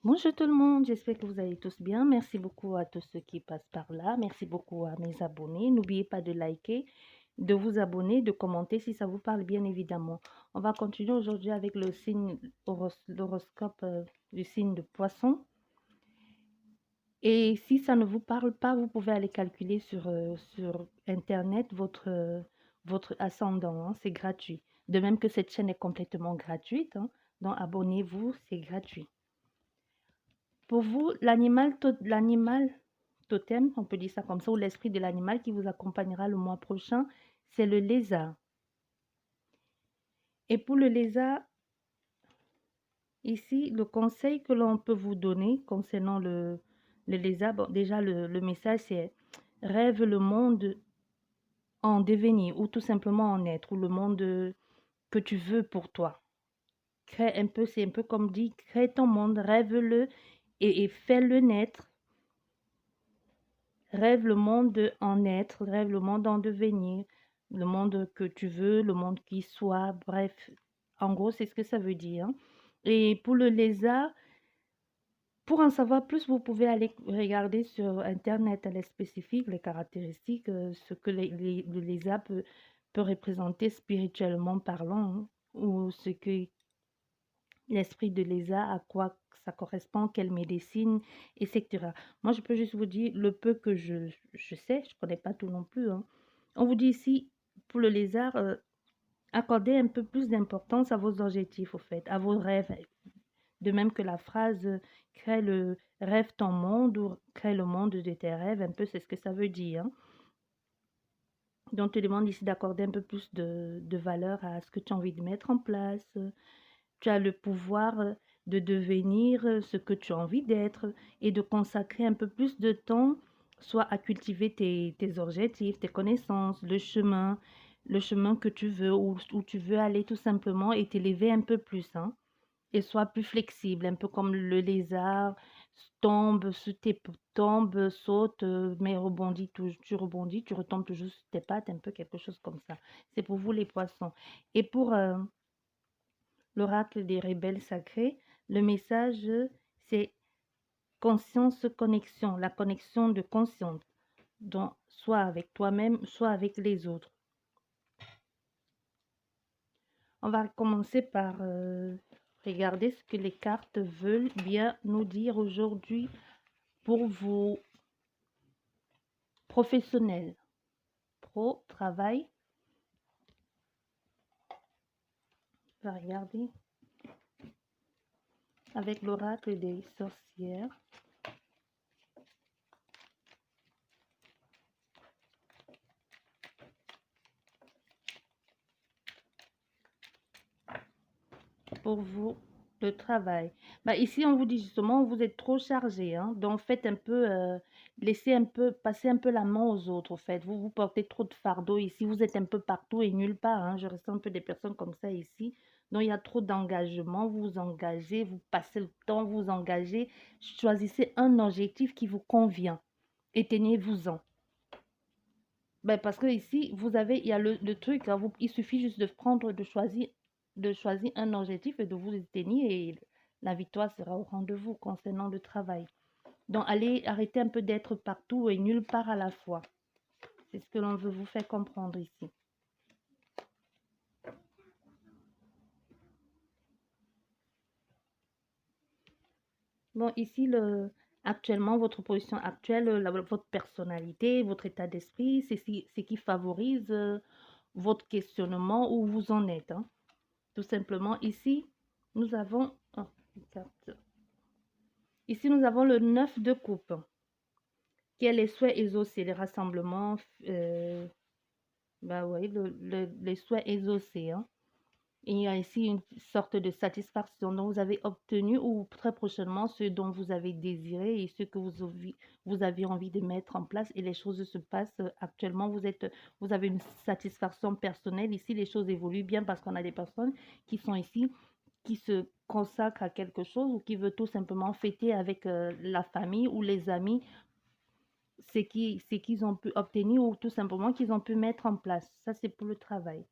Bonjour tout le monde, j'espère que vous allez tous bien. Merci beaucoup à tous ceux qui passent par là. Merci beaucoup à mes abonnés. N'oubliez pas de liker, de vous abonner, de commenter si ça vous parle bien évidemment. On va continuer aujourd'hui avec le signe l'horoscope du signe de Poisson. Et si ça ne vous parle pas, vous pouvez aller calculer sur Internet votre ascendant, hein, c'est gratuit. De même que cette chaîne est complètement gratuite, hein, donc abonnez-vous, c'est gratuit. Pour vous, l'animal totem, on peut dire ça comme ça, ou l'esprit de l'animal qui vous accompagnera le mois prochain, c'est le lézard. Et pour le lézard, ici, le conseil que l'on peut vous donner concernant le lézard, bon, déjà le message c'est rêve le monde en devenir ou tout simplement en être, ou le monde que tu veux pour toi. Crée un peu, c'est un peu comme dit, crée ton monde, rêve-le et fais-le naître. Rêve le monde en être, rêve le monde en devenir, le monde que tu veux, le monde qui soit, bref. En gros, c'est ce que ça veut dire, hein. Et pour le lézard, pour en savoir plus, vous pouvez aller regarder sur Internet les spécifiques, les caractéristiques, ce que le lézard peut représenter spirituellement parlant, hein, ou ce que l'esprit de lézard, à quoi ça correspond, quelle médecine, etc. Moi, je peux juste vous dire le peu que je sais, je ne connais pas tout non plus, hein. On vous dit ici, pour le lézard, accordez un peu plus d'importance à vos objectifs, au fait, à vos rêves. De même que la phrase crée le rêve ton monde ou crée le monde de tes rêves, un peu, c'est ce que ça veut dire, hein. Donc, on te demande ici d'accorder un peu plus de valeur à ce que tu as envie de mettre en place. Tu as le pouvoir de devenir ce que tu as envie d'être et de consacrer un peu plus de temps, soit à cultiver tes objectifs, tes connaissances, le chemin que tu veux, où tu veux aller tout simplement et t'élever un peu plus, hein. Et sois plus flexible, un peu comme le lézard, tombe, saute, mais rebondit, tu rebondis, tu retombes toujours sur tes pattes, un peu quelque chose comme ça. C'est pour vous les poissons. Et pour l'oracle des rebelles sacrés, le message, c'est conscience, connexion, la connexion de conscience, donc soit avec toi-même, soit avec les autres. On va commencer par regarder ce que les cartes veulent bien nous dire aujourd'hui pour vos professionnels. Pro, travail. On va regarder avec l'oracle des sorcières. Pour vous, le travail. Bah, ici, on vous dit justement, vous êtes trop chargé, hein, donc faites un peu, laissez un peu, passez un peu la main aux autres, en fait. Vous portez trop de fardeau ici, vous êtes un peu partout et nulle part, hein. Je ressens un peu des personnes comme ça ici. Donc, il y a trop d'engagement, vous vous engagez, vous passez le temps, vous vous engagez. Choisissez un objectif qui vous convient et tenez-vous-en. Ben, parce que ici, vous avez, il y a le truc, hein, il suffit juste de prendre, de choisir un objectif et de vous y tenir et la victoire sera au rendez-vous concernant le travail. Donc, allez, arrêtez un peu d'être partout et nulle part à la fois. C'est ce que l'on veut vous faire comprendre ici. Bon, ici, actuellement, votre position actuelle, votre personnalité, votre état d'esprit, c'est ce qui favorise votre questionnement où vous en êtes, hein. Tout simplement, ici, nous avons... oh, une carte. Ici, nous avons le 9 de coupe, qui est les souhaits exaucés, les rassemblements, bah oui, les souhaits exaucés, hein. Il y a ici une sorte de satisfaction dont vous avez obtenu ou très prochainement ce dont vous avez désiré et ce que vous avez envie de mettre en place et les choses se passent actuellement. Vous avez une satisfaction personnelle. Ici, les choses évoluent bien parce qu'on a des personnes qui sont ici, qui se consacrent à quelque chose ou qui veut tout simplement fêter avec la famille ou les amis ce qu'ils ont pu obtenir ou tout simplement qu'ils ont pu mettre en place. Ça, c'est pour le travail.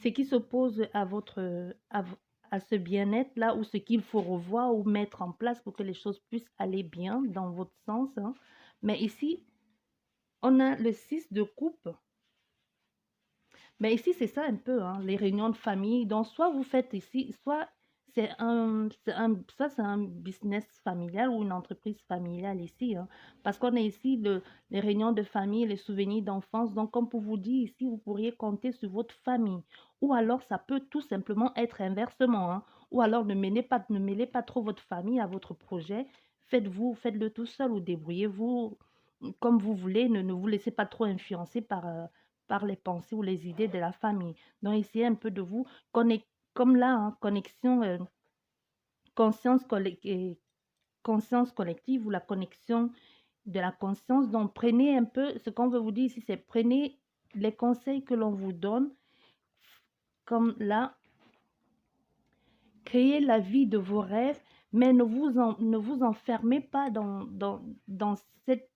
Ce qui s'oppose à à ce bien-être-là ou ce qu'il faut revoir ou mettre en place pour que les choses puissent aller bien dans votre sens, hein. Mais ici, on a le 6 de coupe. Mais ici, c'est ça un peu, hein, les réunions de famille. Donc, soit vous faites ici, soit ça, c'est un business familial ou une entreprise familiale ici, hein. Parce qu'on a ici les réunions de famille, les souvenirs d'enfance. Donc, comme pour vous dire ici, vous pourriez compter sur votre famille. Ou alors, ça peut tout simplement être inversement, hein. Ou alors, ne mêlez pas trop votre famille à votre projet. Faites-le tout seul ou débrouillez-vous comme vous voulez. Ne vous laissez pas trop influencer par les pensées ou les idées de la famille. Donc, essayez un peu de vous connecter, comme là, hein, connexion, conscience, conscience collective ou la connexion de la conscience. Donc, prenez un peu, ce qu'on veut vous dire ici, c'est prenez les conseils que l'on vous donne, comme là, créez la vie de vos rêves, mais ne vous enfermez pas dans cette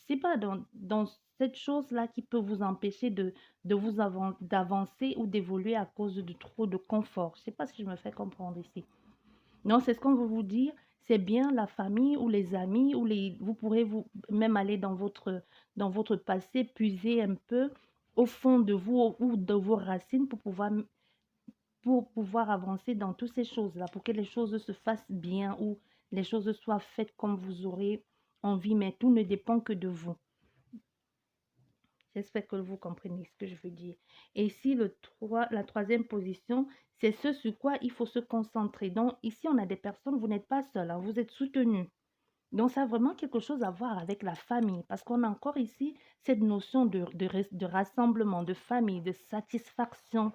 c'est pas dans cette chose-là qui peut vous empêcher d'avancer ou d'évoluer à cause de trop de confort. Je ne sais pas si je me fais comprendre ici. Non, c'est ce qu'on veut vous dire. C'est bien la famille ou les amis ou vous pourrez vous même aller dans votre passé, puiser un peu au fond de vous ou de vos racines pour pouvoir avancer dans toutes ces choses-là, pour que les choses se fassent bien ou les choses soient faites comme vous aurez envie, mais tout ne dépend que de vous. J'espère que vous comprenez ce que je veux dire. Et ici, la troisième position, c'est ce sur quoi il faut se concentrer. Donc, ici, on a des personnes, vous n'êtes pas seul, hein, vous êtes soutenu. Donc, ça a vraiment quelque chose à voir avec la famille, parce qu'on a encore ici cette notion de rassemblement, de famille, de satisfaction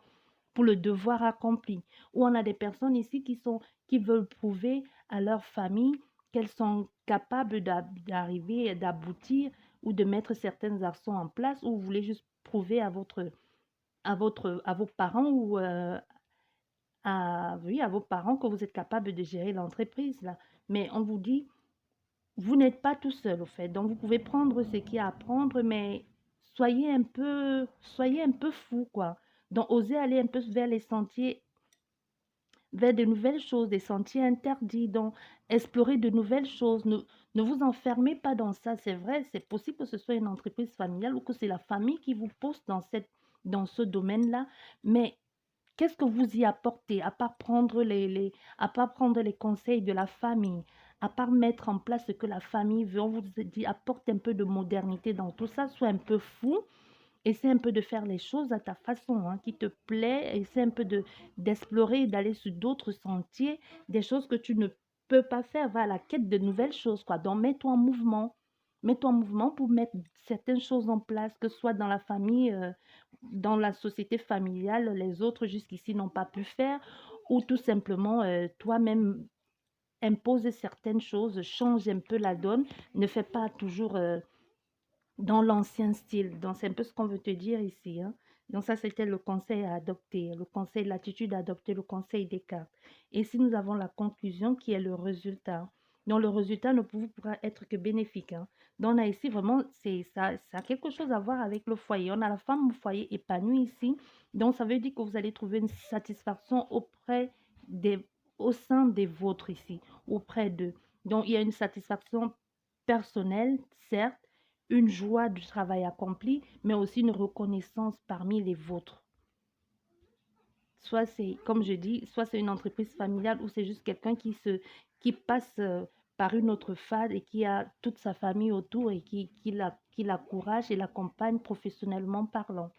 pour le devoir accompli. Ou on a des personnes ici qui veulent prouver à leur famille qu'elles sont capables d'arriver, d'aboutir ou de mettre certaines actions en place, ou vous voulez juste prouver à vos parents ou oui, à vos parents que vous êtes capable de gérer l'entreprise là. Mais on vous dit, vous n'êtes pas tout seul au fait. Donc vous pouvez prendre ce qu'il y a à prendre, mais soyez un peu fou quoi. Donc osez aller un peu vers les sentiers, vers de nouvelles choses, des sentiers interdits, donc explorer de nouvelles choses. Ne vous enfermez pas dans ça. C'est vrai, c'est possible que ce soit une entreprise familiale ou que c'est la famille qui vous pousse dans ce domaine-là, mais qu'est-ce que vous y apportez à part à part prendre les conseils de la famille, à part mettre en place ce que la famille veut? On vous dit apporte un peu de modernité dans tout ça, sois un peu fou. Essaie un peu de faire les choses à ta façon, hein, qui te plaît. Essaie un peu d'explorer, d'aller sur d'autres sentiers, des choses que tu ne peux pas faire. Va à la quête de nouvelles choses, quoi. Donc, mets-toi en mouvement. Mets-toi en mouvement pour mettre certaines choses en place, que ce soit dans la famille, dans la société familiale, les autres jusqu'ici n'ont pas pu faire, ou tout simplement toi-même impose certaines choses, change un peu la donne, ne fais pas toujours dans l'ancien style. Donc, c'est un peu ce qu'on veut te dire ici, hein. Donc, ça, c'était le conseil à adopter, le conseil, l'attitude à adopter, le conseil des cartes. Et si nous avons la conclusion qui est le résultat. Donc, le résultat ne pourra être que bénéfique, hein. Donc, on a ici vraiment, ça a quelque chose à voir avec le foyer. On a la femme au foyer épanouie ici. Donc, ça veut dire que vous allez trouver une satisfaction au sein des vôtres ici, auprès d'eux. Donc, il y a une satisfaction personnelle, certes, une joie du travail accompli, mais aussi une reconnaissance parmi les vôtres. Soit c'est, comme je dis, soit c'est une entreprise familiale ou c'est juste quelqu'un qui passe par une autre phase et qui a toute sa famille autour et qui l'encourage et l'accompagne professionnellement parlant.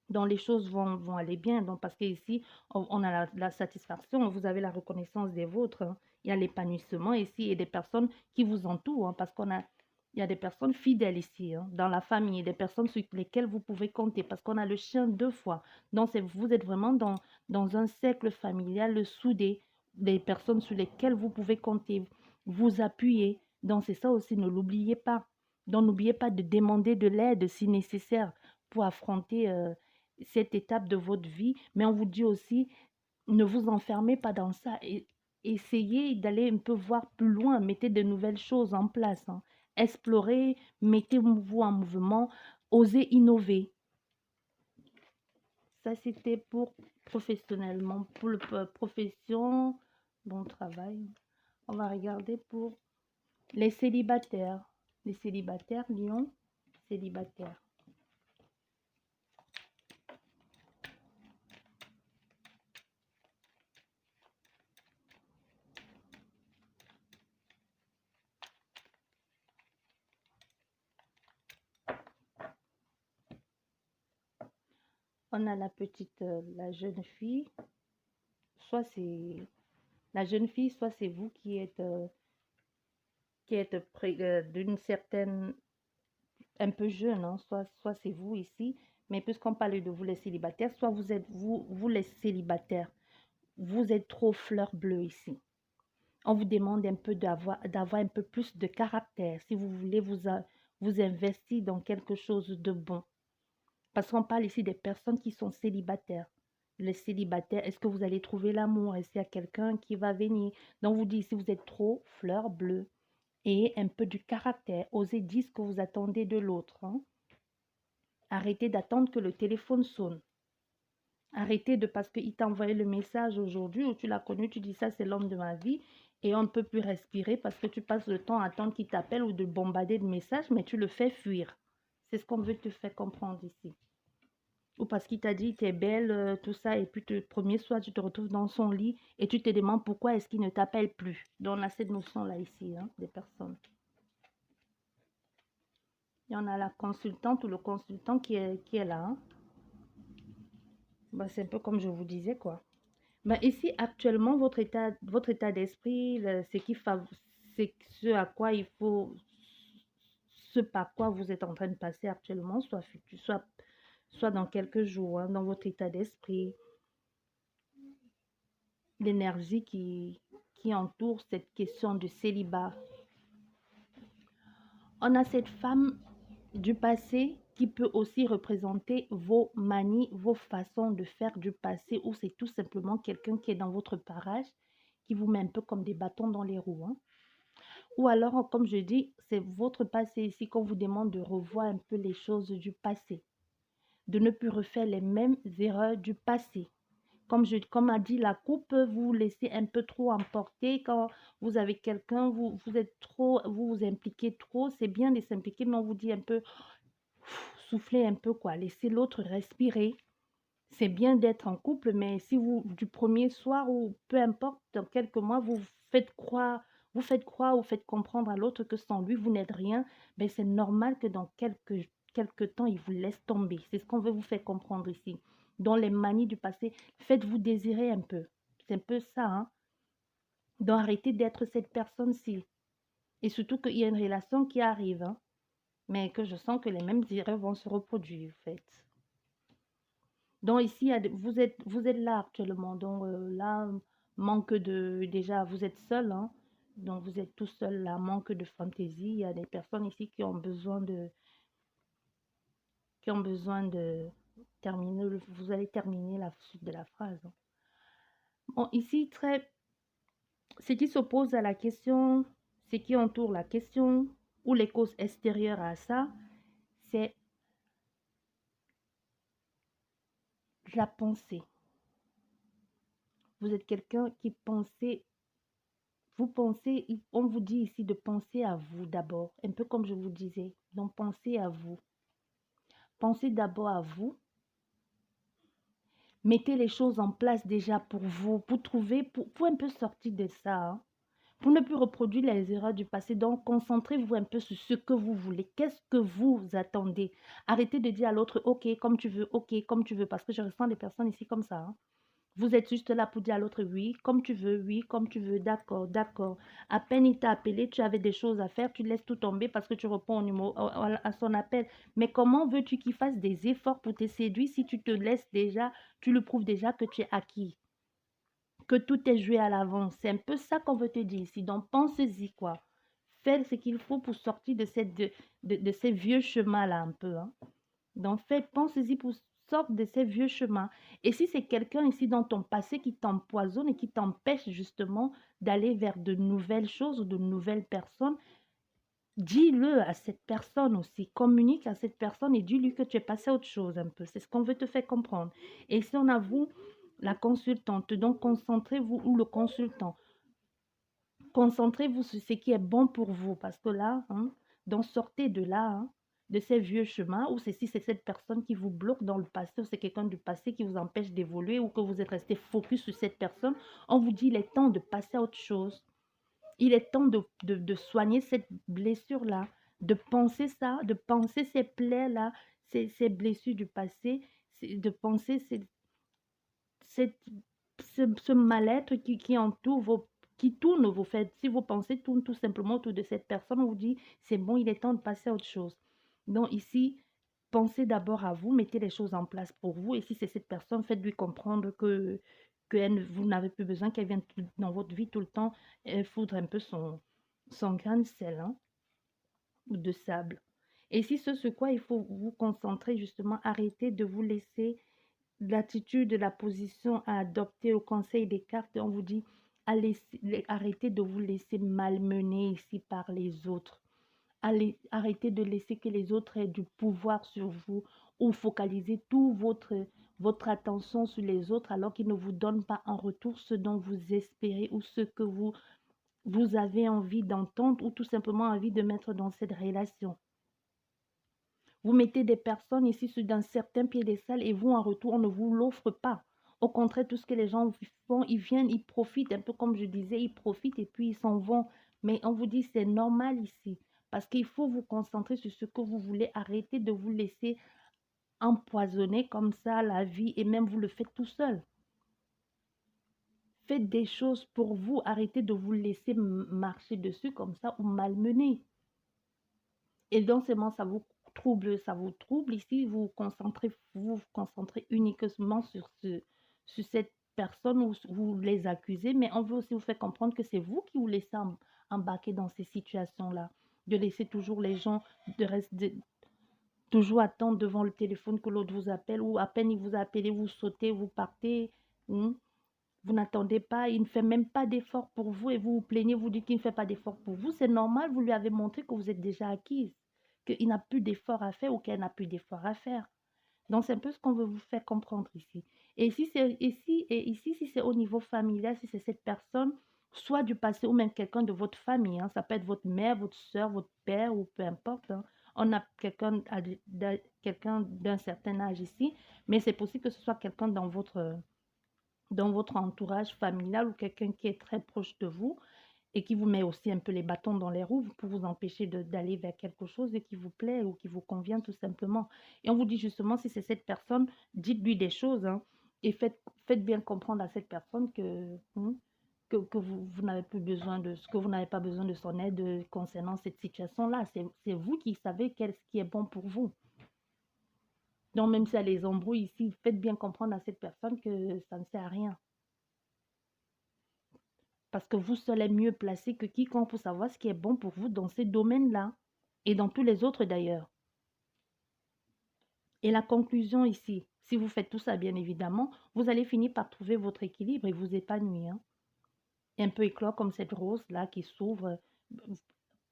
Donc les choses vont aller bien. Donc, parce qu'ici, on a la satisfaction, vous avez la reconnaissance des vôtres, hein. Il y a l'épanouissement ici et des personnes qui vous entourent, hein, parce il y a des personnes fidèles ici, hein, dans la famille, des personnes sur lesquelles vous pouvez compter, parce qu'on a le chien deux fois. Donc, vous êtes vraiment dans un cercle familial soudé, des personnes sur lesquelles vous pouvez compter, vous appuyer. Donc, c'est ça aussi, ne l'oubliez pas. Donc, n'oubliez pas de demander de l'aide si nécessaire pour affronter cette étape de votre vie, mais on vous dit aussi, ne vous enfermez pas dans ça et essayez d'aller un peu voir plus loin, mettez de nouvelles choses en place, hein. Explorez, mettez-vous en mouvement, osez innover. Ça, c'était pour professionnellement, pour le profession, bon travail. On va regarder pour les célibataires. Les célibataires, Lion, célibataire. On a la petite, la jeune fille. Soit c'est la jeune fille, soit c'est vous qui êtes d'une certaine, un peu jeune, hein, soit c'est vous ici. Mais puisqu'on parle de vous les célibataires, soit vous êtes vous les célibataires, vous êtes trop fleur bleue ici. On vous demande un peu d'avoir un peu plus de caractère si vous voulez vous investir dans quelque chose de bon. Parce qu'on parle ici des personnes qui sont célibataires. Les célibataires, est-ce que vous allez trouver l'amour? Est-ce qu'il y a quelqu'un qui va venir? Donc, vous dites, si vous êtes trop fleur bleue et un peu du caractère, osez dire ce que vous attendez de l'autre. Hein. Arrêtez d'attendre que le téléphone sonne. Arrêtez de, parce qu'il t'a envoyé le message aujourd'hui ou tu l'as connu, tu dis ça, c'est l'homme de ma vie et on ne peut plus respirer parce que tu passes le temps à attendre qu'il t'appelle ou de bombarder de messages, mais tu le fais fuir. C'est ce qu'on veut te faire comprendre ici. Ou parce qu'il t'a dit, tu es belle, tout ça, et puis le premier soir, tu te retrouves dans son lit et tu te demandes pourquoi est-ce qu'il ne t'appelle plus. Donc, on a cette notion-là ici, hein, des personnes. Et on a la consultante ou le consultant qui est là. Hein. Bah, c'est un peu comme je vous disais, quoi. Bah, ici, actuellement, votre état d'esprit, c'est ce à quoi il faut, ce par quoi vous êtes en train de passer actuellement, soit futur, soit dans quelques jours, hein, dans votre état d'esprit, l'énergie qui entoure cette question de célibat. On a cette femme du passé qui peut aussi représenter vos manies, vos façons de faire du passé, ou c'est tout simplement quelqu'un qui est dans votre parage, qui vous met un peu comme des bâtons dans les roues. Hein. Ou alors, comme je dis, c'est votre passé ici qu'on vous demande de revoir un peu les choses du passé, de ne plus refaire les mêmes erreurs du passé. Comme a dit la coupe, vous laissez un peu trop emporter quand vous avez quelqu'un, vous êtes trop, vous vous impliquez trop. C'est bien de s'impliquer, mais on vous dit un peu, soufflez un peu, quoi. Laissez l'autre respirer. C'est bien d'être en couple, mais si vous, du premier soir ou peu importe, dans quelques mois, vous faites croire ou faites comprendre à l'autre que sans lui, vous n'êtes rien, ben c'est normal que dans quelques temps, il vous laisse tomber. C'est ce qu'on veut vous faire comprendre ici. Dans les manies du passé, faites-vous désirer un peu. C'est un peu ça, hein. Donc arrêtez d'être cette personne-ci. Et surtout qu'il y a une relation qui arrive, hein. Mais que je sens que les mêmes erreurs vont se reproduire, en fait. Donc ici, vous êtes là actuellement. Donc là, manque de... Déjà, vous êtes seul. Hein? Donc vous êtes tout seul là, manque de fantaisie. Il y a des personnes ici qui ont besoin de... terminer. Vous allez terminer la suite de la phrase. Hein. Bon, ici, ce qui s'oppose à la question, ce qui entoure la question, ou les causes extérieures à ça, c'est la pensée. Vous êtes quelqu'un qui pensez, vous pensez, on vous dit ici de penser à vous d'abord, un peu comme je vous disais. Donc pensez à vous. Pensez d'abord à vous. Mettez les choses en place déjà pour vous, pour trouver, pour un peu sortir de ça. Hein. Pour ne plus reproduire les erreurs du passé. Donc, concentrez-vous un peu sur ce que vous voulez. Qu'est-ce que vous attendez? Arrêtez de dire à l'autre, ok, comme tu veux, ok, comme tu veux. Parce que je ressens des personnes ici comme ça. Hein. Vous êtes juste là pour dire à l'autre, oui, comme tu veux, d'accord, d'accord. À peine il t'a appelé, tu avais des choses à faire, tu laisses tout tomber parce que tu réponds au numéro, à son appel. Mais comment veux-tu qu'il fasse des efforts pour te séduire si tu te laisses déjà, tu lui prouves déjà que tu es acquis? Que tout est joué à l'avance. C'est un peu ça qu'on veut te dire ici. Donc, pensez-y, quoi. Faites ce qu'il faut pour sortir de ces vieux chemins-là, un peu. Hein. Donc, pensez-y pour sortir de ces vieux chemins. Et si c'est quelqu'un ici dans ton passé qui t'empoisonne et qui t'empêche justement d'aller vers de nouvelles choses ou de nouvelles personnes, dis-le à cette personne aussi. Communique à cette personne et dis-lui que tu es passé à autre chose un peu. C'est ce qu'on veut te faire comprendre. Et si on avoue la consultante. Donc, concentrez-vous, ou le consultant, concentrez-vous sur ce qui est bon pour vous, parce que là, hein, donc sortez de là, hein, de ces vieux chemins, ou si c'est cette personne qui vous bloque dans le passé, ou c'est quelqu'un du passé qui vous empêche d'évoluer, ou que vous êtes resté focus sur cette personne, on vous dit il est temps de passer à autre chose. Il est temps de soigner cette blessure-là, de penser ça, de penser ces plaies-là, ces blessures du passé, de penser cette, ce mal-être qui entoure qui tourne vos fêtes. Si vos pensées tournent tout simplement autour de cette personne, on vous dit, c'est bon, il est temps de passer à autre chose. Donc ici, pensez d'abord à vous, mettez les choses en place pour vous. Et si c'est cette personne, faites-lui comprendre vous n'avez plus besoin qu'elle vienne dans votre vie tout le temps foudre un peu son grain de sel, hein, ou de sable. Et si ce sur quoi il faut vous concentrer, justement, arrêtez de vous laisser l'attitude, la position à adopter au conseil des cartes. On vous dit, arrêtez de vous laisser malmener ici par les autres. Arrêtez de laisser que les autres aient du pouvoir sur vous, ou focaliser toute votre attention sur les autres alors qu'ils ne vous donnent pas en retour ce dont vous espérez, ou ce que vous avez envie d'entendre, ou tout simplement envie de mettre dans cette relation. Vous mettez des personnes ici sur d'un certain piédestal et vous, en retour, on ne vous l'offre pas. Au contraire, tout ce que les gens font, ils viennent, ils profitent, un peu comme je disais, ils profitent et puis ils s'en vont. Mais on vous dit, c'est normal ici. Parce qu'il faut vous concentrer sur ce que vous voulez. Arrêtez de vous laisser empoisonner comme ça la vie, et même vous le faites tout seul. Faites des choses pour vous. Arrêtez de vous laisser marcher dessus comme ça, ou malmener. Et donc, seulement ça vous trouble, ici, vous vous concentrez uniquement sur cette personne, où vous les accusez, mais on veut aussi vous faire comprendre que c'est vous qui vous laissez embarquer dans ces situations-là, de laisser toujours les gens, de rester toujours attendre devant le téléphone que l'autre vous appelle, ou à peine il vous a appelé, vous sautez, vous partez, hein. Vous n'attendez pas, il ne fait même pas d'effort pour vous, et vous vous plaignez, vous dites qu'il ne fait pas d'effort pour vous. C'est normal, vous lui avez montré que vous êtes déjà acquise, qu'il n'a plus d'effort à faire, ou qu'elle n'a plus d'effort à faire. Donc, c'est un peu ce qu'on veut vous faire comprendre ici. Et ici, si c'est au niveau familial, si c'est cette personne, soit du passé ou même quelqu'un de votre famille, hein, ça peut être votre mère, votre soeur, votre père, ou peu importe, hein. On a quelqu'un d'un certain âge ici, mais c'est possible que ce soit quelqu'un dans votre entourage familial, ou quelqu'un qui est très proche de vous et qui vous met aussi un peu les bâtons dans les roues pour vous empêcher d'aller vers quelque chose et qui vous plaît ou qui vous convient tout simplement. Et on vous dit justement, si c'est cette personne, dites-lui des choses, hein, et faites bien comprendre à cette personne que vous n'avez plus besoin que vous n'avez pas besoin de son aide concernant cette situation-là. C'est vous qui savez ce qui est bon pour vous. Donc, même si ça les embrouille ici, faites bien comprendre à cette personne que ça ne sert à rien. Parce que vous serez mieux placé que quiconque pour savoir ce qui est bon pour vous dans ces domaines-là, et dans tous les autres d'ailleurs. Et la conclusion ici, si vous faites tout ça, bien évidemment, vous allez finir par trouver votre équilibre et vous épanouir, hein. Et un peu éclore comme cette rose-là qui s'ouvre,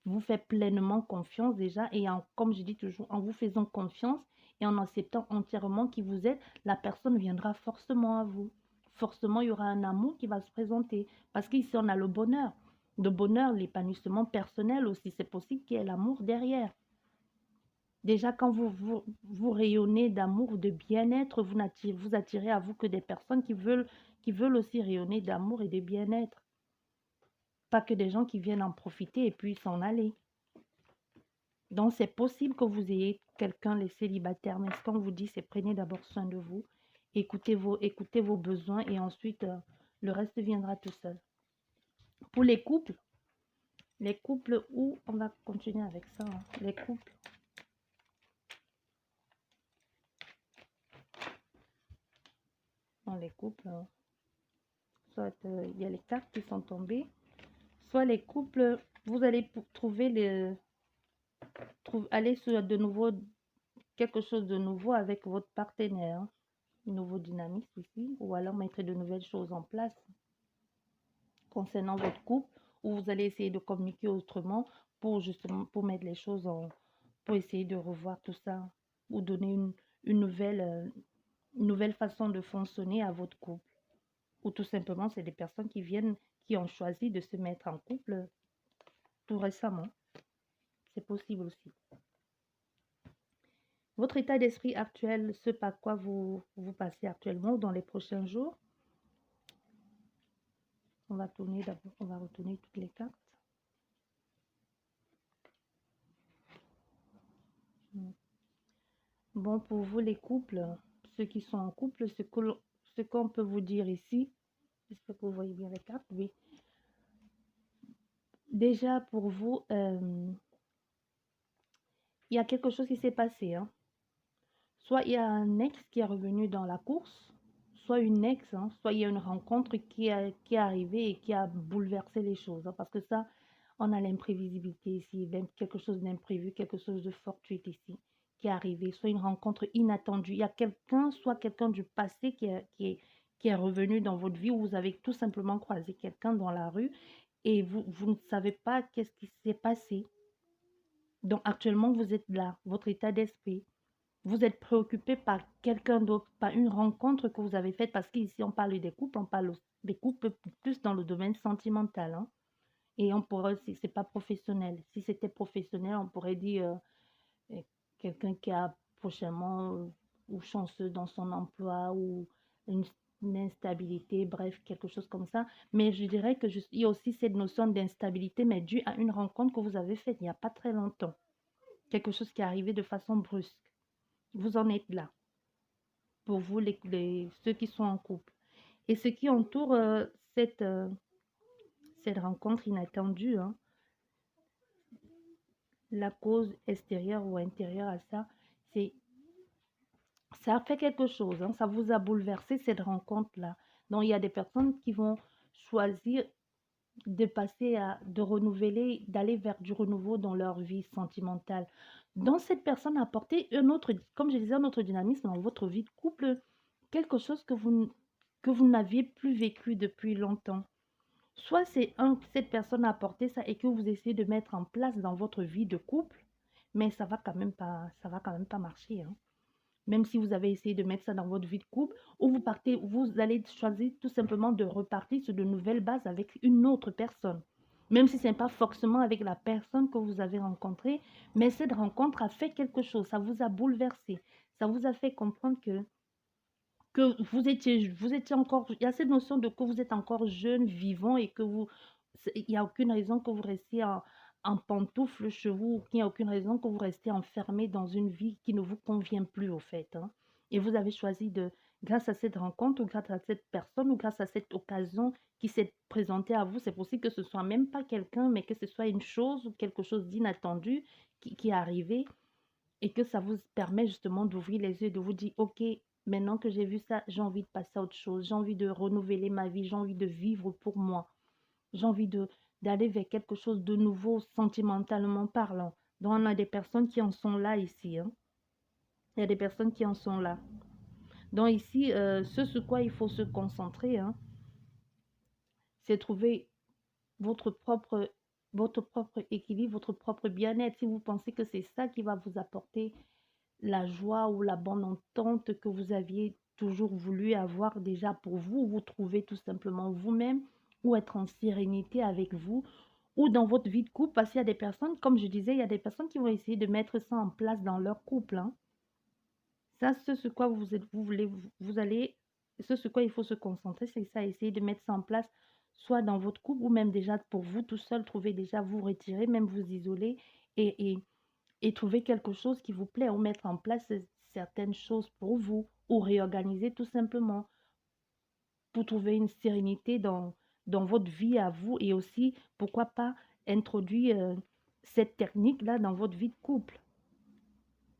vous fait pleinement confiance déjà, et comme je dis toujours, en vous faisant confiance et en acceptant entièrement qui vous êtes, la personne viendra forcément à vous. Forcément, il y aura un amour qui va se présenter. Parce qu'ici, on a le bonheur. Le bonheur, l'épanouissement personnel aussi. C'est possible qu'il y ait l'amour derrière. Déjà, quand vous rayonnez d'amour, de bien-être, vous attirez à vous que des personnes qui veulent aussi rayonner d'amour et de bien-être. Pas que des gens qui viennent en profiter et puis s'en aller. Donc, c'est possible que vous ayez quelqu'un, les célibataires, mais ce qu'on vous dit, c'est prenez d'abord soin de vous, écoutez vos besoins, et ensuite, le reste viendra tout seul. Pour les couples où on va continuer avec ça, hein, les couples. Dans les couples, soit il y a les cartes qui sont tombées, soit les couples, vous allez trouver aller sur de nouveau, quelque chose de nouveau avec votre partenaire, hein. Nouveau dynamisme ici, ou alors mettre de nouvelles choses en place concernant votre couple, où vous allez essayer de communiquer autrement pour justement mettre les choses pour essayer de revoir tout ça, ou donner une nouvelle façon de fonctionner à votre couple. ou tout simplement, c'est des personnes qui ont choisi de se mettre en couple tout récemment. C'est possible aussi. Votre état d'esprit actuel, ce par quoi vous passez actuellement ou dans les prochains jours. On va tourner d'abord, on va retourner toutes les cartes. Bon, pour vous les couples, ceux qui sont en couple, ce qu'on peut vous dire ici, j'espère que vous voyez bien les cartes, oui. Déjà pour vous, il y a quelque chose qui s'est passé, hein. Soit il y a un ex qui est revenu dans la course, soit une ex, hein, soit il y a une rencontre qui est arrivée et qui a bouleversé les choses, hein, parce que ça, on a l'imprévisibilité ici, quelque chose d'imprévu, quelque chose de fortuit ici qui est arrivé, soit une rencontre inattendue. Il y a quelqu'un, soit quelqu'un du passé qui est revenu dans votre vie, où vous avez tout simplement croisé quelqu'un dans la rue et vous ne savez pas qu'est-ce qui s'est passé. Donc actuellement, vous êtes là, votre état d'esprit. Vous êtes préoccupé par quelqu'un d'autre, par une rencontre que vous avez faite, parce qu'ici, on parle des couples, on parle des couples plus dans le domaine sentimental, hein. Et on pourrait, si c'est pas professionnel, si c'était professionnel, on pourrait dire quelqu'un qui a prochainement ou chanceux dans son emploi ou une, une instabilité, bref, quelque chose comme ça. Mais je dirais que il y a aussi cette notion d'instabilité, mais due à une rencontre que vous avez faite il n'y a pas très longtemps. Quelque chose qui est arrivé de façon brusque. Vous en êtes là. Pour vous, ceux qui sont en couple. Et ce qui entoure cette rencontre inattendue, hein, la cause extérieure ou intérieure à ça, c'est ça a fait quelque chose, hein, ça vous a bouleversé cette rencontre-là. Donc, il y a des personnes qui vont choisir de passer de renouveler, d'aller vers du renouveau dans leur vie sentimentale. Donc, cette personne a apporté un autre, comme je disais, un autre dynamisme dans votre vie de couple, quelque chose que vous n'aviez plus vécu depuis longtemps. Soit cette personne a apporté ça et que vous essayez de mettre en place dans votre vie de couple, mais ça va quand même pas marcher, hein. Même si vous avez essayé de mettre ça dans votre vie de couple, ou vous allez choisir tout simplement de repartir sur de nouvelles bases avec une autre personne. Même si ce n'est pas forcément avec la personne que vous avez rencontrée, mais cette rencontre a fait quelque chose, ça vous a bouleversé, ça vous a fait comprendre que vous étiez encore, il y a cette notion de que vous êtes encore jeune, vivant et que il n'y a aucune raison que vous restiez en pantoufle chez vous, qu'il n'y a aucune raison que vous restiez enfermé dans une vie qui ne vous convient plus au fait, hein. Et vous avez choisi grâce à cette rencontre ou grâce à cette personne ou grâce à cette occasion qui s'est présentée à vous, c'est possible que ce soit même pas quelqu'un, mais que ce soit une chose ou quelque chose d'inattendu qui est arrivé et que ça vous permet justement d'ouvrir les yeux, de vous dire, OK, maintenant que j'ai vu ça, j'ai envie de passer à autre chose, j'ai envie de renouveler ma vie, j'ai envie de vivre pour moi, j'ai envie d'aller vers quelque chose de nouveau sentimentalement parlant. Donc, on a des personnes qui en sont là ici, hein. Il y a des personnes qui en sont là. Donc ici, ce sur quoi il faut se concentrer, hein, c'est trouver votre propre, votre propre équilibre, votre propre bien-être. Si vous pensez que c'est ça qui va vous apporter la joie ou la bonne entente que vous aviez toujours voulu avoir déjà pour vous, vous trouver tout simplement vous-même ou être en sérénité avec vous ou dans votre vie de couple, parce qu'il y a des personnes, comme je disais, il y a des personnes qui vont essayer de mettre ça en place dans leur couple, hein. Ça, ce sur quoi vous voulez, vous allez, ce sur quoi il faut se concentrer, c'est ça, essayer de mettre ça en place, soit dans votre couple ou même déjà pour vous tout seul, trouver déjà vous retirer, même vous isoler et, et, et trouver quelque chose qui vous plaît ou mettre en place certaines choses pour vous ou réorganiser tout simplement pour trouver une sérénité dans votre vie à vous et aussi, pourquoi pas, introduire cette technique-là dans votre vie de couple.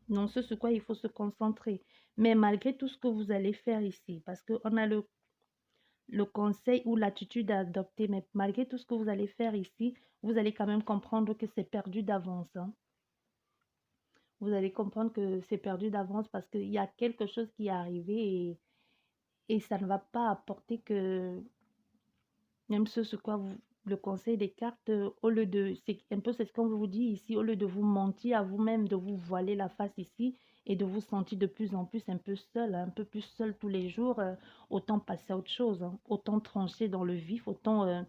Non, ce sur quoi il faut se concentrer. Mais malgré tout ce que vous allez faire ici, parce qu'on a le conseil ou l'attitude à adopter, mais malgré tout ce que vous allez faire ici, vous allez quand même comprendre que c'est perdu d'avance, hein. Vous allez comprendre que c'est perdu d'avance parce qu'il y a quelque chose qui est arrivé et ça ne va pas apporter que même ce sur quoi le conseil des cartes, au lieu de, c'est un peu c'est ce qu'on vous dit ici, au lieu de vous mentir à vous-même, de vous voiler la face ici et de vous sentir de plus en plus un peu seul, un peu plus seul tous les jours, autant passer à autre chose, hein, autant trancher dans le vif, autant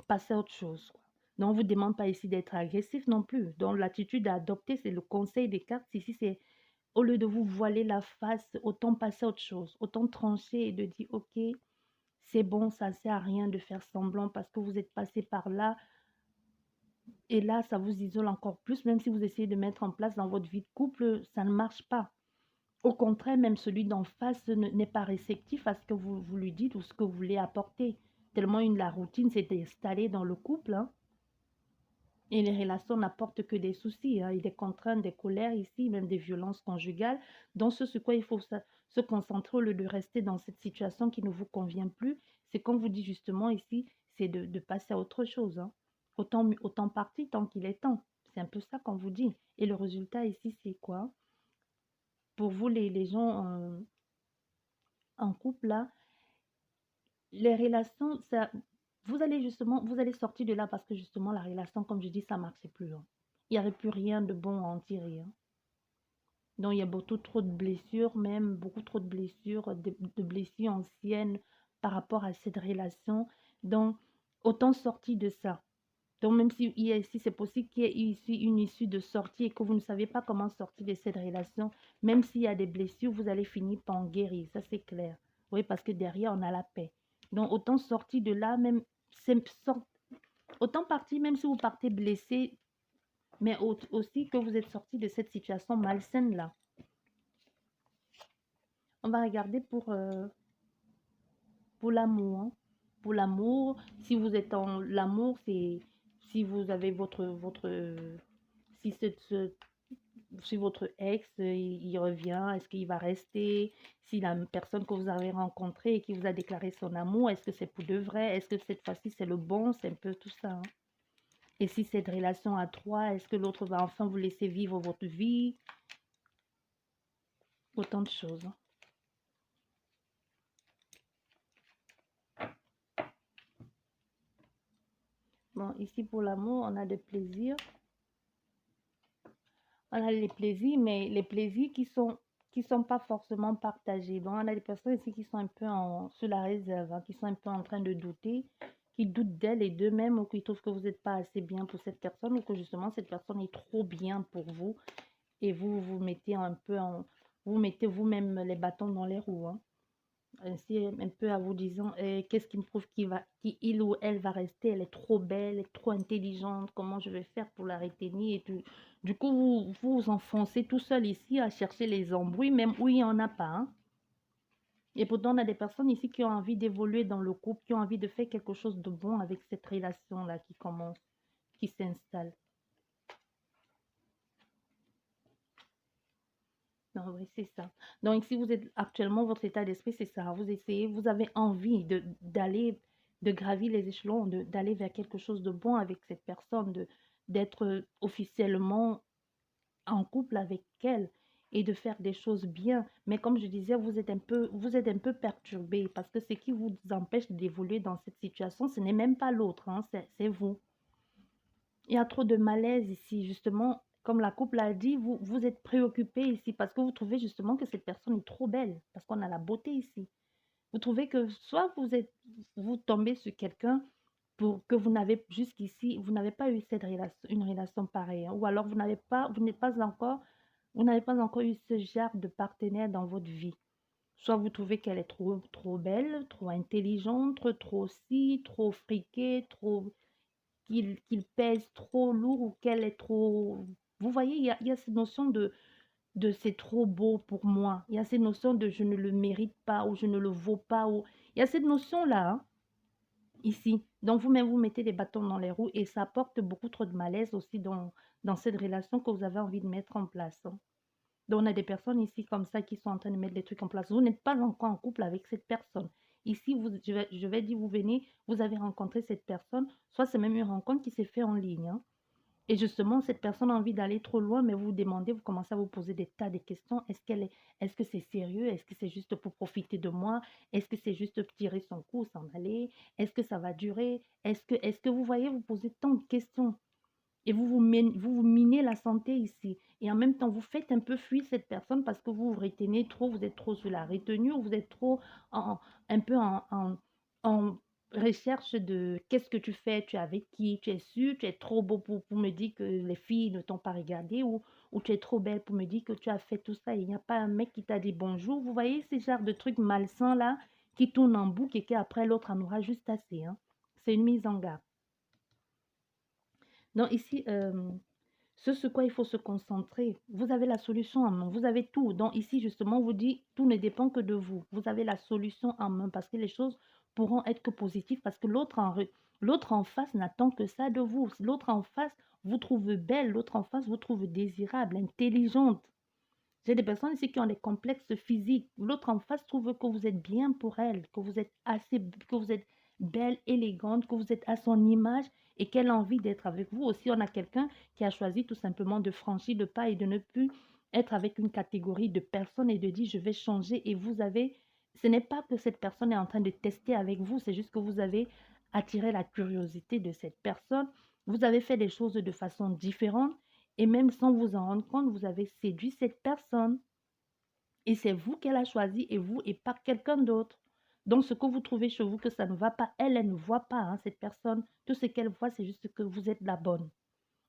passer à autre chose, quoi. Donc, on ne vous demande pas ici d'être agressif non plus. Donc, l'attitude à adopter, c'est le conseil des cartes. Ici, c'est au lieu de vous voiler la face, autant passer à autre chose, autant trancher et de dire, OK, c'est bon, ça ne sert à rien de faire semblant parce que vous êtes passé par là. Et là, ça vous isole encore plus, même si vous essayez de mettre en place dans votre vie de couple, ça ne marche pas. Au contraire, même celui d'en face n'est pas réceptif à ce que vous lui dites ou ce que vous voulez apporter. Tellement la routine s'est installée dans le couple, hein. Et les relations n'apportent que des soucis, hein, et des contraintes, des colères ici, même des violences conjugales. Donc, ce sur quoi il faut se concentrer au lieu de rester dans cette situation qui ne vous convient plus, c'est comme vous dit justement ici, c'est de passer à autre chose, hein. Autant partir tant qu'il est temps. C'est un peu ça qu'on vous dit. Et le résultat ici, c'est quoi? Pour vous, les gens en couple, là, les relations, ça, vous allez sortir de là parce que justement, la relation, comme je dis, ça ne marchait plus, hein. Il n'y avait plus rien de bon à en tirer, hein. Donc, il y a beaucoup trop de blessures, même beaucoup trop de blessures, de blessures anciennes par rapport à cette relation. Donc, autant sortir de ça. Donc, même si, si c'est possible qu'il y ait ici une issue de sortie et que vous ne savez pas comment sortir de cette relation, même s'il y a des blessures, vous allez finir par en guérir. Ça, c'est clair. Oui, parce que derrière, on a la paix. Donc, autant sortir de là, même, autant partir, même si vous partez blessé, mais aussi que vous êtes sorti de cette situation malsaine là. On va regarder pour l'amour, hein. Pour l'amour, si vous êtes en l'amour, c'est si vous avez si, si votre ex, il revient, est-ce qu'il va rester? Si la personne que vous avez rencontrée et qui vous a déclaré son amour, est-ce que c'est pour de vrai? Est-ce que cette fois-ci c'est le bon? C'est un peu tout ça, hein. Et si cette relation à trois, est-ce que l'autre va enfin vous laisser vivre votre vie? Autant de choses, hein. Bon, ici pour l'amour, on a des plaisirs. On a les plaisirs, mais les plaisirs qui sont pas forcément partagés. Donc, on a des personnes ici qui sont un peu sur la réserve, hein, qui sont un peu en train de douter, qui doutent d'elles et d'eux-mêmes, ou qui trouvent que vous n'êtes pas assez bien pour cette personne, ou que justement cette personne est trop bien pour vous, et vous mettez un peu vous mettez vous-même les bâtons dans les roues, hein. Ainsi, un peu à vous disant, qu'est-ce qui me prouve qu'il ou elle va rester, elle est trop belle, elle est trop intelligente, comment je vais faire pour la retenir et tout. Du coup, vous enfoncez tout seul ici à chercher les embrouilles, même où il n'y en a pas, hein. Et pourtant, on a des personnes ici qui ont envie d'évoluer dans le couple, qui ont envie de faire quelque chose de bon avec cette relation-là qui commence, qui s'installe. Non, oui, c'est ça. Donc, si vous êtes actuellement, votre état d'esprit, c'est ça. Vous essayez, vous avez envie d'aller, de gravir les échelons, d'aller vers quelque chose de bon avec cette personne, d'être officiellement en couple avec elle et de faire des choses bien. Mais comme je disais, vous êtes un peu perturbé parce que ce qui vous empêche d'évoluer dans cette situation, ce n'est même pas l'autre, hein, c'est vous. Il y a trop de malaise ici, justement. Comme la couple a dit, vous êtes préoccupé ici parce que vous trouvez justement que cette personne est trop belle, parce qu'on a la beauté ici. Vous trouvez que soit vous tombez sur quelqu'un pour que vous n'avez jusqu'ici, vous n'avez pas eu une relation pareille, hein, ou alors vous n'avez pas encore eu ce genre de partenaire dans votre vie. Soit vous trouvez qu'elle est trop belle, trop intelligente, trop ci, trop friquée, qu'il pèse trop lourd ou qu'elle est trop... Vous voyez, il y a cette notion de c'est trop beau pour moi. Il y a cette notion de je ne le mérite pas ou je ne le vaux pas. Ou... Il y a cette notion-là, hein, ici. Donc vous-même, vous mettez des bâtons dans les roues et ça apporte beaucoup trop de malaise aussi dans cette relation que vous avez envie de mettre en place, hein. Donc on a des personnes ici comme ça qui sont en train de mettre des trucs en place. Vous n'êtes pas encore en couple avec cette personne. Ici, je vais dire, vous venez, vous avez rencontré cette personne, soit c'est même une rencontre qui s'est faite en ligne, hein. Et justement, cette personne a envie d'aller trop loin, mais vous vous demandez, vous commencez à vous poser des tas de questions. Est-ce que c'est sérieux? Est-ce que c'est juste pour profiter de moi? Est-ce que c'est juste tirer son coup, s'en aller? Est-ce que ça va durer? Est-ce que vous voyez, vous posez tant de questions et vous vous minez la santé ici. Et en même temps, vous faites un peu fuir cette personne parce que vous vous retenez trop, vous êtes trop sur la retenue, ou vous êtes trop en, un peu en recherche de qu'est-ce que tu fais, tu es avec qui, tu es sûr, tu es trop beau pour me dire que les filles ne t'ont pas regardé, ou tu es trop belle pour me dire que tu as fait tout ça. Il n'y a pas un mec qui t'a dit bonjour. Vous voyez ces genres de trucs malsains là qui tournent en boucle et qu'après l'autre en aura juste assez, hein. C'est une mise en garde. Donc ici, ce sur quoi il faut se concentrer, vous avez la solution en main, vous avez tout. Donc ici, justement, on vous dit, tout ne dépend que de vous. Vous avez la solution en main parce que les choses pourront être que positives parce que l'autre en face n'attend que ça de vous. L'autre en face vous trouve belle, l'autre en face vous trouve désirable, intelligente. J'ai des personnes ici qui ont des complexes physiques. L'autre en face trouve que vous êtes bien pour elle, que vous êtes que vous êtes belle, élégante, que vous êtes à son image et qu'elle a envie d'être avec vous. Aussi, on a quelqu'un qui a choisi tout simplement de franchir le pas et de ne plus être avec une catégorie de personnes et de dire je vais changer. Et vous avez, ce n'est pas que cette personne est en train de tester avec vous, c'est juste que vous avez attiré la curiosité de cette personne. Vous avez fait les choses de façon différente et même sans vous en rendre compte, vous avez séduit cette personne. Et c'est vous qu'elle a choisi et vous et pas quelqu'un d'autre. Donc, ce que vous trouvez chez vous que ça ne va pas, elle ne voit pas, hein, cette personne. Tout ce qu'elle voit, c'est juste que vous êtes la bonne.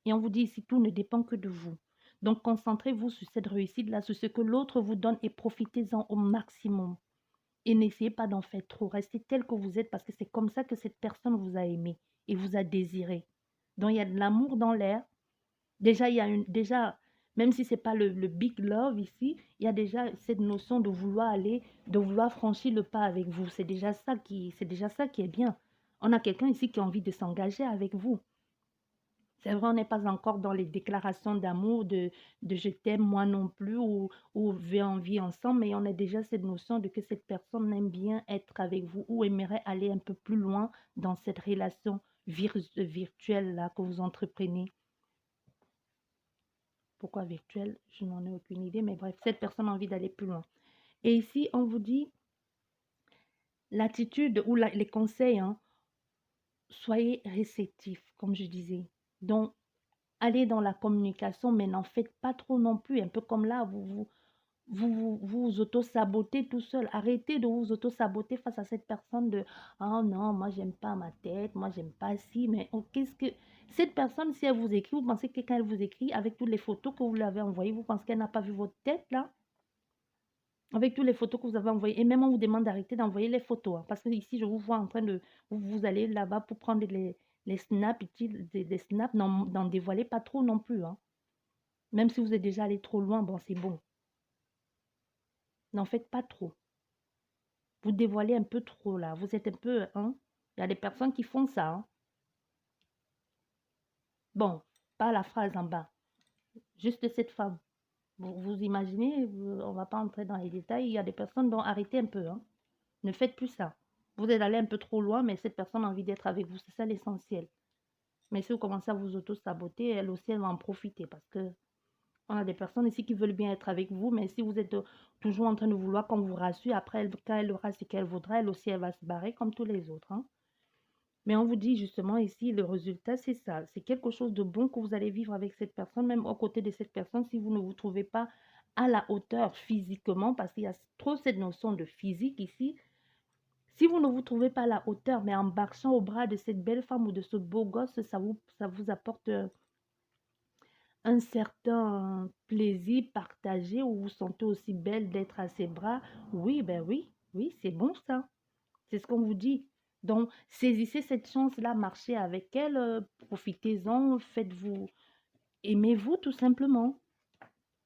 Et on vous dit ici, tout ne dépend que de vous. Donc, concentrez-vous sur cette réussite-là, sur ce que l'autre vous donne et profitez-en au maximum. Et n'essayez pas d'en faire trop. Restez tel que vous êtes parce que c'est comme ça que cette personne vous a aimé et vous a désiré. Donc, il y a de l'amour dans l'air. Déjà, déjà, même si c'est pas le big love ici, il y a déjà cette notion de vouloir aller, de vouloir franchir le pas avec vous. C'est déjà ça qui est bien. On a quelqu'un ici qui a envie de s'engager avec vous. C'est vrai, on n'est pas encore dans les déclarations d'amour, de je t'aime, moi non plus, ou on vit ensemble, mais on a déjà cette notion de que cette personne aime bien être avec vous ou aimerait aller un peu plus loin dans cette relation virtuelle là que vous entreprenez. Pourquoi virtuel? Je n'en ai aucune idée, mais bref, cette personne a envie d'aller plus loin. Et ici, on vous dit l'attitude ou les conseils, hein, soyez réceptif, comme je disais. Donc, allez dans la communication, mais n'en faites pas trop non plus. Un peu comme là, vous auto-sabotez tout seul. Arrêtez de vous auto-saboter face à cette personne de «Ah non, moi j'aime pas ma tête, moi j'aime pas ci». Mais oh, qu'est-ce que... Cette personne, si elle vous écrit, vous pensez que quand elle vous écrit, avec toutes les photos que vous lui avez envoyées, vous pensez qu'elle n'a pas vu votre tête là? Avec toutes les photos que vous avez envoyées. Et même on vous demande d'arrêter d'envoyer les photos, hein, parce que ici, je vous vois en train de... Vous allez là-bas pour prendre les snaps, des snaps, n'en dévoilez pas trop non plus, hein. Même si vous êtes déjà allé trop loin, bon, c'est bon. N'en faites pas trop. Vous dévoilez un peu trop là. Vous êtes un peu, hein. Il y a des personnes qui font ça, hein. Bon, pas la phrase en bas. Juste cette femme. Vous imaginez, on va pas entrer dans les détails. Il y a des personnes dont arrêtez un peu, hein. Ne faites plus ça. Vous êtes allé un peu trop loin, mais cette personne a envie d'être avec vous. C'est ça l'essentiel. Mais si vous commencez à vous auto-saboter, elle aussi, elle va en profiter parce que on a des personnes ici qui veulent bien être avec vous, mais si vous êtes toujours en train de vouloir qu'on vous rassure, après, quand elle aura ce qu'elle voudra, elle aussi, elle va se barrer comme tous les autres, hein. Mais on vous dit justement ici, le résultat, c'est ça. C'est quelque chose de bon que vous allez vivre avec cette personne, même aux côtés de cette personne, si vous ne vous trouvez pas à la hauteur physiquement, parce qu'il y a trop cette notion de physique ici. Si vous ne vous trouvez pas à la hauteur, mais en marchant au bras de cette belle femme ou de ce beau gosse, ça vous apporte un certain plaisir partagé où vous vous sentez aussi belle d'être à ses bras. Oui, ben oui, oui, c'est bon ça. C'est ce qu'on vous dit. Donc, saisissez cette chance-là, marchez avec elle, profitez-en, faites-vous, aimez-vous tout simplement.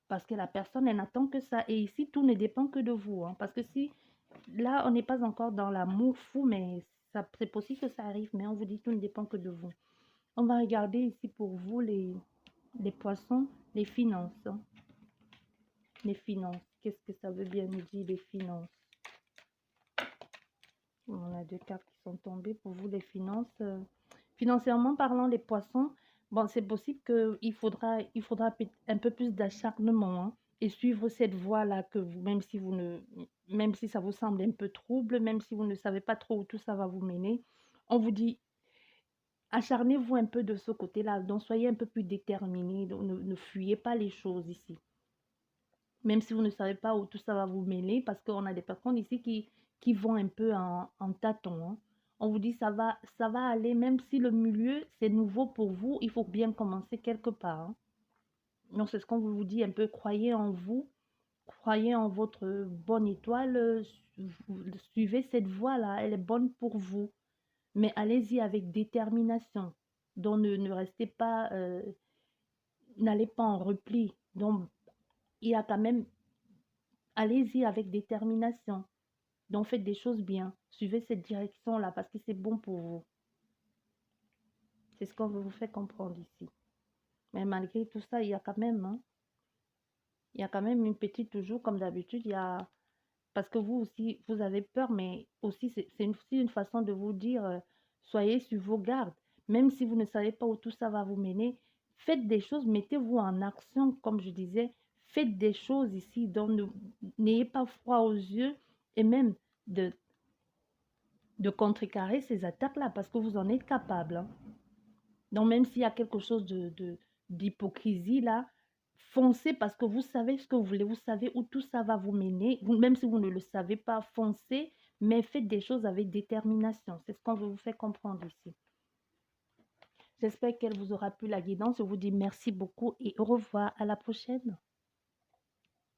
Parce que la personne, elle n'attend que ça. Et ici, tout ne dépend que de vous, hein. Parce que si, là, on n'est pas encore dans l'amour fou, mais ça, c'est possible que ça arrive, mais on vous dit tout ne dépend que de vous. On va regarder ici pour vous les poissons, les finances, hein. Les finances. Qu'est-ce que ça veut bien nous dire, les finances? On a deux cartes qui sont tombées pour vous, les finances. Financièrement parlant, les poissons, Bon, c'est possible qu'il faudra un peu plus d'acharnement, hein, et suivre cette voie-là que vous, même si ça vous semble un peu trouble, même si vous ne savez pas trop où tout ça va vous mener, on vous dit, acharnez-vous un peu de ce côté-là, donc soyez un peu plus déterminés, donc ne fuyez pas les choses ici. Même si vous ne savez pas où tout ça va vous mêler, parce qu'on a des personnes ici qui vont un peu en tâtons, hein. On vous dit ça va aller, même si le milieu, c'est nouveau pour vous, il faut bien commencer quelque part, hein. Donc, c'est ce qu'on vous dit un peu, croyez en vous, croyez en votre bonne étoile, suivez cette voie-là, elle est bonne pour vous, mais allez-y avec détermination. Donc, ne restez pas, n'allez pas en repli. Donc, il y a quand même, allez-y avec détermination. Donc, faites des choses bien. Suivez cette direction-là parce que c'est bon pour vous. C'est ce qu'on veut vous faire comprendre ici. Mais malgré tout ça, il y a quand même, hein, il y a quand même une petite, toujours comme d'habitude, il y a, parce que vous aussi, vous avez peur, mais aussi, c'est aussi une façon de vous dire, soyez sur vos gardes. Même si vous ne savez pas où tout ça va vous mener, faites des choses, mettez-vous en action, comme je disais, faites des choses ici. Donc, n'ayez pas froid aux yeux et même de, de contrecarrer ces attaques-là parce que vous en êtes capable, hein. Donc, même s'il y a quelque chose d'hypocrisie là, foncez parce que vous savez ce que vous voulez, vous savez où tout ça va vous mener. Même si vous ne le savez pas, foncez, mais faites des choses avec détermination. C'est ce qu'on veut vous faire comprendre ici. J'espère qu'elle vous aura plu la guidance. Je vous dis merci beaucoup et au revoir. À la prochaine.